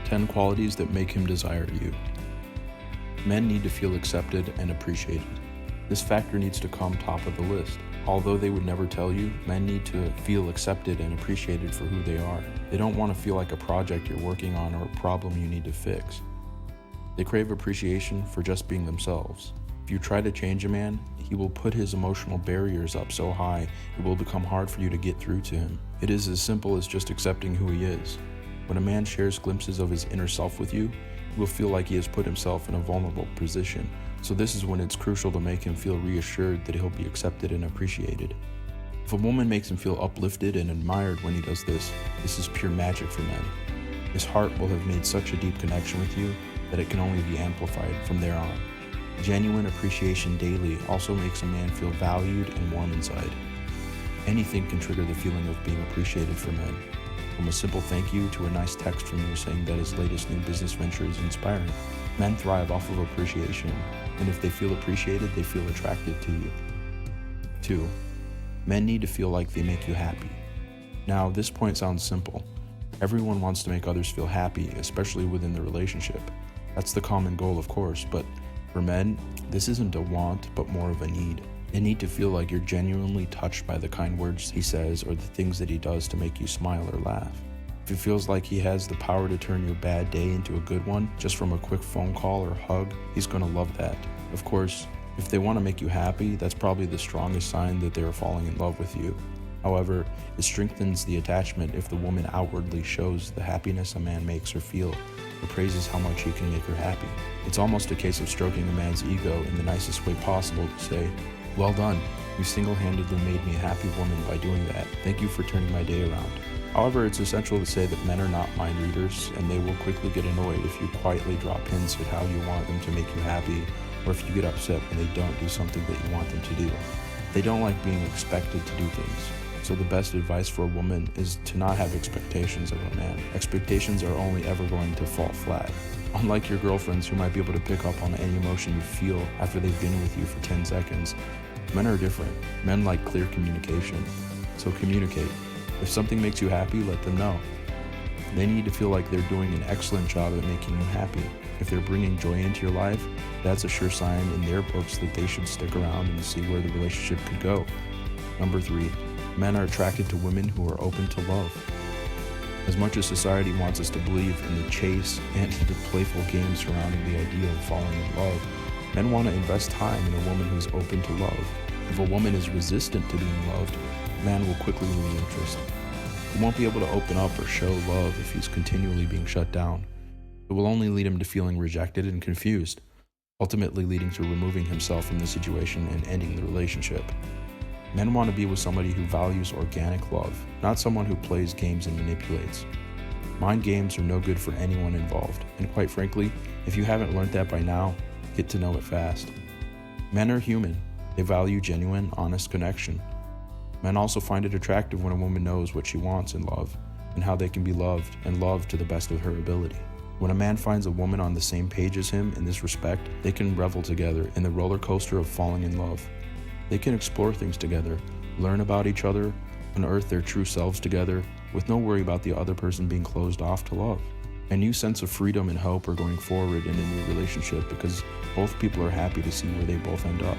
10 qualities that make him desire you. Men need to feel accepted and appreciated. This factor needs to come top of the list. Although they would never tell you, men need to feel accepted and appreciated for who they are. They don't want to feel like a project you're working on or a problem you need to fix. They crave appreciation for just being themselves. If you try to change a man, he will put his emotional barriers up so high it will become hard for you to get through to him. It is as simple as just accepting who he is. When a man shares glimpses of his inner self with you, he will feel like he has put himself in a vulnerable position. So this is when it's crucial to make him feel reassured that he'll be accepted and appreciated. If a woman makes him feel uplifted and admired when he does this, this is pure magic for men. His heart will have made such a deep connection with you that it can only be amplified from there on. Genuine appreciation daily also makes a man feel valued and warm inside. Anything can trigger the feeling of being appreciated for men, from a simple thank you to a nice text from you saying that his latest new business venture is inspiring. Men thrive off of appreciation, and if they feel appreciated, they feel attracted to you. 2. Men need to feel like they make you happy. Now, this point sounds simple. Everyone wants to make others feel happy, especially within the relationship. That's the common goal, of course, but for men, this isn't a want, but more of a need. They need to feel like you're genuinely touched by the kind words he says or the things that he does to make you smile or laugh. If it feels like he has the power to turn your bad day into a good one just from a quick phone call or hug, he's going to love that. Of course, if they want to make you happy, that's probably the strongest sign that they are falling in love with you. However, it strengthens the attachment if the woman outwardly shows the happiness a man makes her feel or praises how much he can make her happy. It's almost a case of stroking a man's ego in the nicest way possible to say, "Well done, you single-handedly made me a happy woman by doing that. Thank you for turning my day around." However, it's essential to say that men are not mind readers, and they will quickly get annoyed if you quietly drop hints at how you want them to make you happy, or if you get upset when they don't do something that you want them to do. They don't like being expected to do things. So the best advice for a woman is to not have expectations of a man. Expectations are only ever going to fall flat. Unlike your girlfriends who might be able to pick up on any emotion you feel after they've been with you for 10 seconds, men are different. Men like clear communication. So communicate. If something makes you happy, let them know. They need to feel like they're doing an excellent job at making you happy. If they're bringing joy into your life, that's a sure sign in their books that they should stick around and see where the relationship could go. Number 3, men are attracted to women who are open to love. As much as society wants us to believe in the chase and the playful games surrounding the idea of falling in love, men want to invest time in a woman who's open to love. If a woman is resistant to being loved, a man will quickly lose interest. He won't be able to open up or show love if he's continually being shut down. It will only lead him to feeling rejected and confused, ultimately leading to removing himself from the situation and ending the relationship. Men want to be with somebody who values organic love, not someone who plays games and manipulates. Mind games are no good for anyone involved, and quite frankly, if you haven't learned that by now, get to know it fast. Men are human. They value genuine, honest connection. Men also find it attractive when a woman knows what she wants in love, and how they can be loved and loved to the best of her ability. When a man finds a woman on the same page as him in this respect, they can revel together in the roller coaster of falling in love. They can explore things together, learn about each other, unearth their true selves together, with no worry about the other person being closed off to love. A new sense of freedom and hope are going forward in a new relationship because both people are happy to see where they both end up,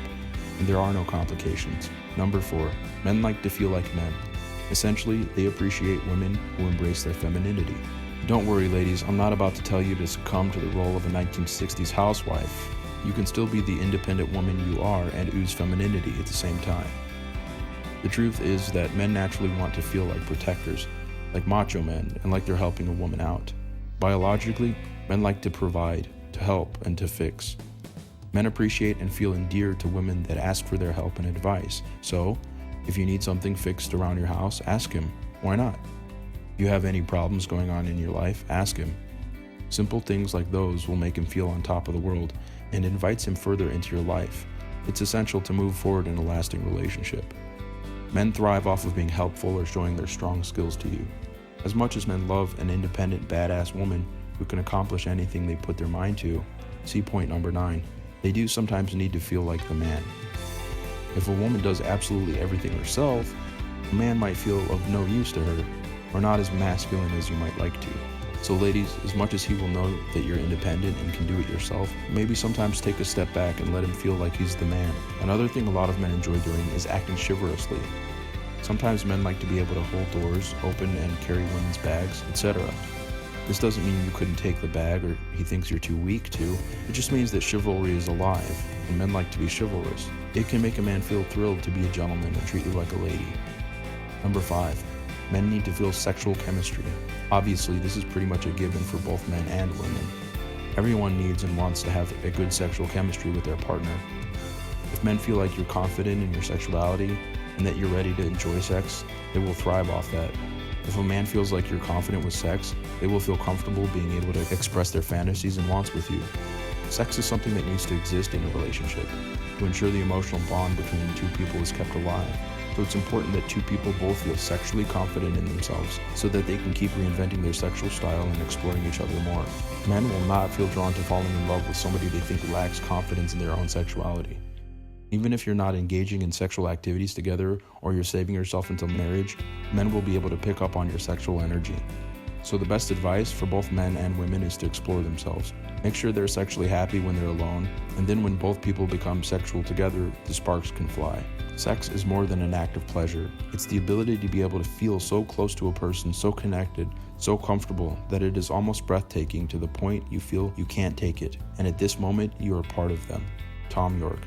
and there are no complications. Number 4, men like to feel like men. Essentially, they appreciate women who embrace their femininity. Don't worry, ladies, I'm not about to tell you to succumb to the role of a 1960s housewife. You can still be the independent woman you are and ooze femininity at the same time. The truth is that men naturally want to feel like protectors, like macho men, and like they're helping a woman out. Biologically, men like to provide, to help, and to fix. Men appreciate and feel endeared to women that ask for their help and advice. So, if you need something fixed around your house, ask him. Why not? If you have any problems going on in your life, ask him. Simple things like those will make him feel on top of the world and invites him further into your life. It's essential to move forward in a lasting relationship. Men thrive off of being helpful or showing their strong skills to you. As much as men love an independent, badass woman who can accomplish anything they put their mind to, see point number 9, they do sometimes need to feel like the man. If a woman does absolutely everything herself, a man might feel of no use to her, or not as masculine as you might like to. So ladies, as much as he will know that you're independent and can do it yourself, maybe sometimes take a step back and let him feel like he's the man. Another thing a lot of men enjoy doing is acting chivalrously. Sometimes men like to be able to hold doors open and carry women's bags, etc. This doesn't mean you couldn't take the bag or he thinks you're too weak to. It just means that chivalry is alive, and men like to be chivalrous. It can make a man feel thrilled to be a gentleman and treat you like a lady. Number 5. Men need to feel sexual chemistry. Obviously, this is pretty much a given for both men and women. Everyone needs and wants to have a good sexual chemistry with their partner. If men feel like you're confident in your sexuality and that you're ready to enjoy sex, they will thrive off that. If a man feels like you're confident with sex, they will feel comfortable being able to express their fantasies and wants with you. Sex is something that needs to exist in a relationship to ensure the emotional bond between the two people is kept alive. So it's important that two people both feel sexually confident in themselves so that they can keep reinventing their sexual style and exploring each other more. Men will not feel drawn to falling in love with somebody they think lacks confidence in their own sexuality. Even if you're not engaging in sexual activities together or you're saving yourself until marriage, men will be able to pick up on your sexual energy. So the best advice for both men and women is to explore themselves. Make sure they're sexually happy when they're alone, and then when both people become sexual together, the sparks can fly. Sex is more than an act of pleasure. It's the ability to be able to feel so close to a person, so connected, so comfortable, that it is almost breathtaking to the point you feel you can't take it, and at this moment, you are part of them. Tom York.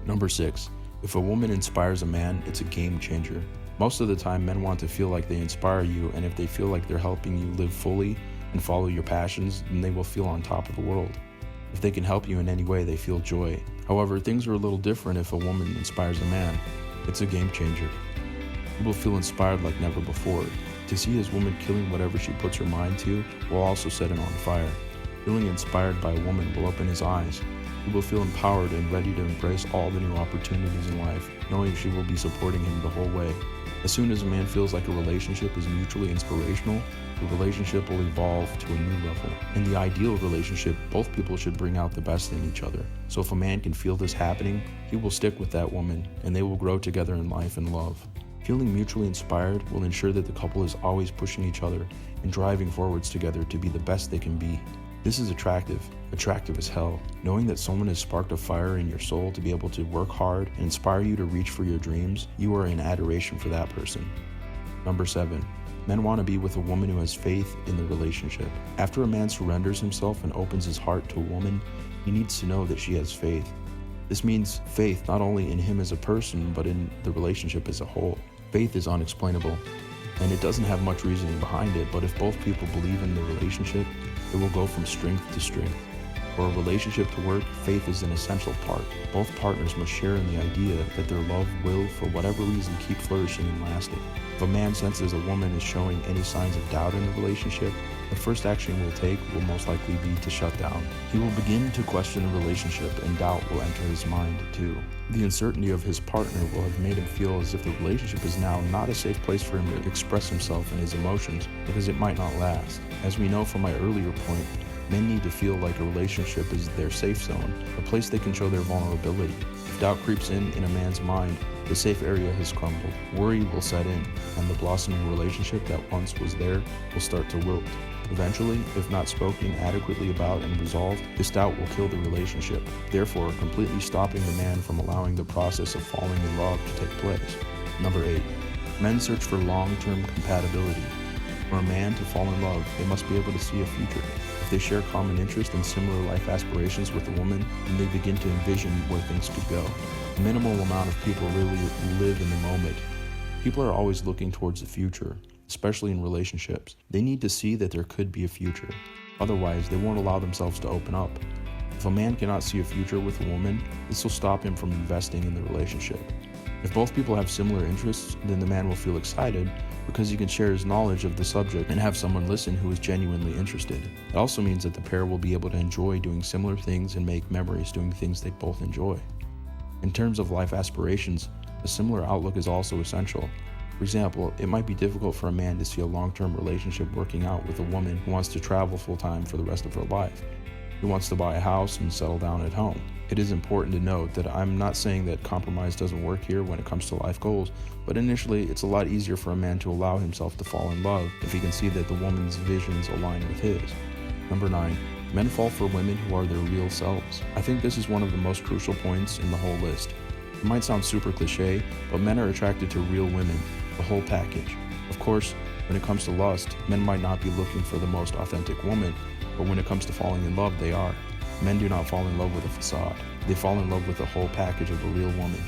Number 6. If a woman inspires a man, it's a game changer. Most of the time, men want to feel like they inspire you, and if they feel like they're helping you live fully and follow your passions, then they will feel on top of the world. If they can help you in any way, they feel joy. However, things are a little different if a woman inspires a man. It's a game changer. He will feel inspired like never before. To see his woman killing whatever she puts her mind to will also set him on fire. Feeling inspired by a woman will open his eyes. He will feel empowered and ready to embrace all the new opportunities in life, knowing she will be supporting him the whole way. As soon as a man feels like a relationship is mutually inspirational, the relationship will evolve to a new level. In the ideal relationship, both people should bring out the best in each other. So if a man can feel this happening, he will stick with that woman, and they will grow together in life and love. Feeling mutually inspired will ensure that the couple is always pushing each other and driving forwards together to be the best they can be. This is attractive as hell. Knowing that someone has sparked a fire in your soul to be able to work hard and inspire you to reach for your dreams, you are in adoration for that person. Number 7. Men want to be with a woman who has faith in the relationship. After a man surrenders himself and opens his heart to a woman, he needs to know that she has faith. This means faith not only in him as a person, but in the relationship as a whole. Faith is unexplainable, and it doesn't have much reasoning behind it, but if both people believe in the relationship, it will go from strength to strength. For a relationship to work, faith is an essential part. Both partners must share in the idea that their love will, for whatever reason, keep flourishing and lasting. If a man senses a woman is showing any signs of doubt in the relationship, the first action he will take will most likely be to shut down. He will begin to question the relationship, and doubt will enter his mind too. The uncertainty of his partner will have made him feel as if the relationship is now not a safe place for him to express himself and his emotions, because it might not last. As we know from my earlier point, men need to feel like a relationship is their safe zone, a place they can show their vulnerability. If doubt creeps in a man's mind, the safe area has crumbled. Worry will set in, and the blossoming relationship that once was there will start to wilt. Eventually, if not spoken adequately about and resolved, this doubt will kill the relationship, therefore completely stopping the man from allowing the process of falling in love to take place. Number 8. Men search for long-term compatibility. For a man to fall in love, they must be able to see a future. If they share common interest and similar life aspirations with a woman, then they begin to envision where things could go. A minimal amount of people really live in the moment. People are always looking towards the future, especially in relationships. They need to see that there could be a future. Otherwise, they won't allow themselves to open up. If a man cannot see a future with a woman, this will stop him from investing in the relationship. If both people have similar interests, then the man will feel excited because he can share his knowledge of the subject and have someone listen who is genuinely interested. It also means that the pair will be able to enjoy doing similar things and make memories doing things they both enjoy. In terms of life aspirations, a similar outlook is also essential. For example, it might be difficult for a man to see a long-term relationship working out with a woman who wants to travel full-time for the rest of her life. He wants to buy a house and settle down at home. It is important to note that I'm not saying that compromise doesn't work here when it comes to life goals, but initially it's a lot easier for a man to allow himself to fall in love if he can see that the woman's visions align with his. Number 9. Men fall for women who are their real selves. I think this is one of the most crucial points in the whole list. It might sound super cliche, but men are attracted to real women, the whole package. Of course, when it comes to lust, men might not be looking for the most authentic woman, but when it comes to falling in love, they are. Men do not fall in love with a facade. They fall in love with the whole package of a real woman.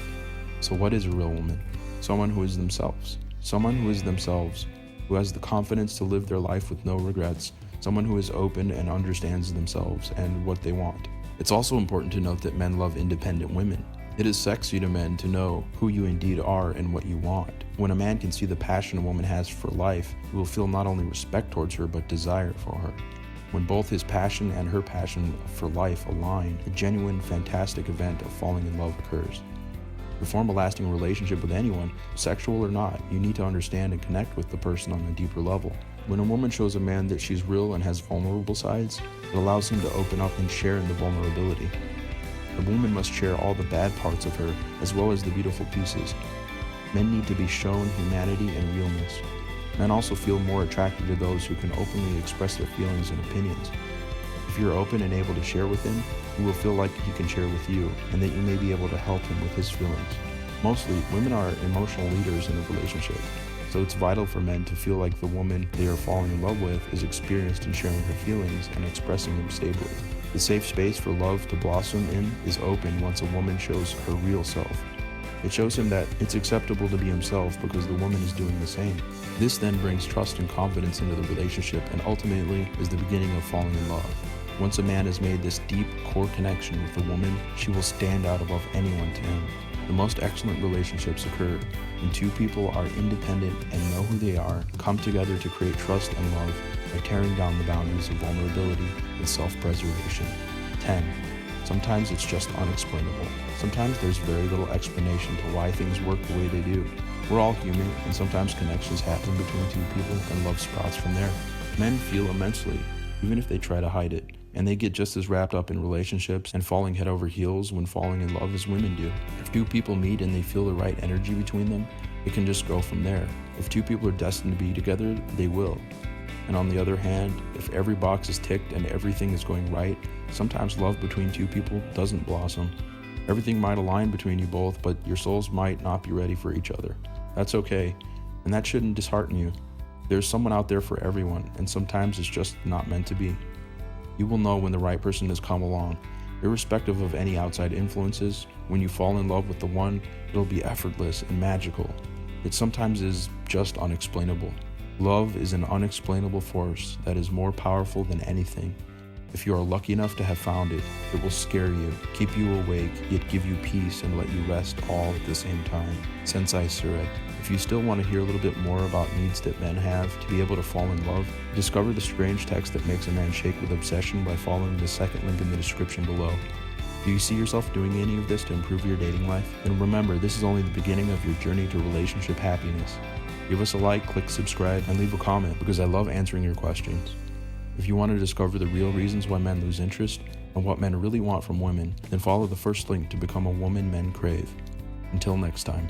So what is a real woman? Someone who is themselves. Someone who is themselves, who has the confidence to live their life with no regrets. Someone who is open and understands themselves and what they want. It's also important to note that men love independent women. It is sexy to men to know who you indeed are and what you want. When a man can see the passion a woman has for life, he will feel not only respect towards her, but desire for her. When both his passion and her passion for life align, a genuine, fantastic event of falling in love occurs. To form a lasting relationship with anyone, sexual or not, you need to understand and connect with the person on a deeper level. When a woman shows a man that she's real and has vulnerable sides, it allows him to open up and share in the vulnerability. A woman must share all the bad parts of her, as well as the beautiful pieces. Men need to be shown humanity and realness. Men also feel more attracted to those who can openly express their feelings and opinions. If you're open and able to share with him, he will feel like he can share with you, and that you may be able to help him with his feelings. Mostly, women are emotional leaders in a relationship, so it's vital for men to feel like the woman they are falling in love with is experienced in sharing her feelings and expressing them stably. The safe space for love to blossom in is open once a woman shows her real self. It shows him that it's acceptable to be himself because the woman is doing the same. This then brings trust and confidence into the relationship and ultimately is the beginning of falling in love. Once a man has made this deep core connection with the woman, she will stand out above anyone to him. The most excellent relationships occur when two people are independent and know who they are, come together to create trust and love by tearing down the boundaries of vulnerability and self-preservation. 10. Sometimes it's just unexplainable. Sometimes there's very little explanation to why things work the way they do. We're all human, and sometimes connections happen between two people and love sprouts from there. Men feel immensely, even if they try to hide it, and they get just as wrapped up in relationships and falling head over heels when falling in love as women do. If two people meet and they feel the right energy between them, it can just go from there. If two people are destined to be together, they will. And on the other hand, if every box is ticked and everything is going right, sometimes love between two people doesn't blossom. Everything might align between you both, but your souls might not be ready for each other. That's okay, and that shouldn't dishearten you. There's someone out there for everyone, and sometimes it's just not meant to be. You will know when the right person has come along. Irrespective of any outside influences, when you fall in love with the one, it'll be effortless and magical. It sometimes is just unexplainable. Love is an unexplainable force that is more powerful than anything. If you are lucky enough to have found it, it will scare you, keep you awake, yet give you peace and let you rest all at the same time. Sensei Surek. If you still want to hear a little bit more about needs that men have to be able to fall in love, discover the strange text that makes a man shake with obsession by following the second link in the description below. Do you see yourself doing any of this to improve your dating life? Then remember, this is only the beginning of your journey to relationship happiness. Give us a like, click subscribe, and leave a comment because I love answering your questions. If you want to discover the real reasons why men lose interest and what men really want from women, then follow the first link to become a woman men crave. Until next time.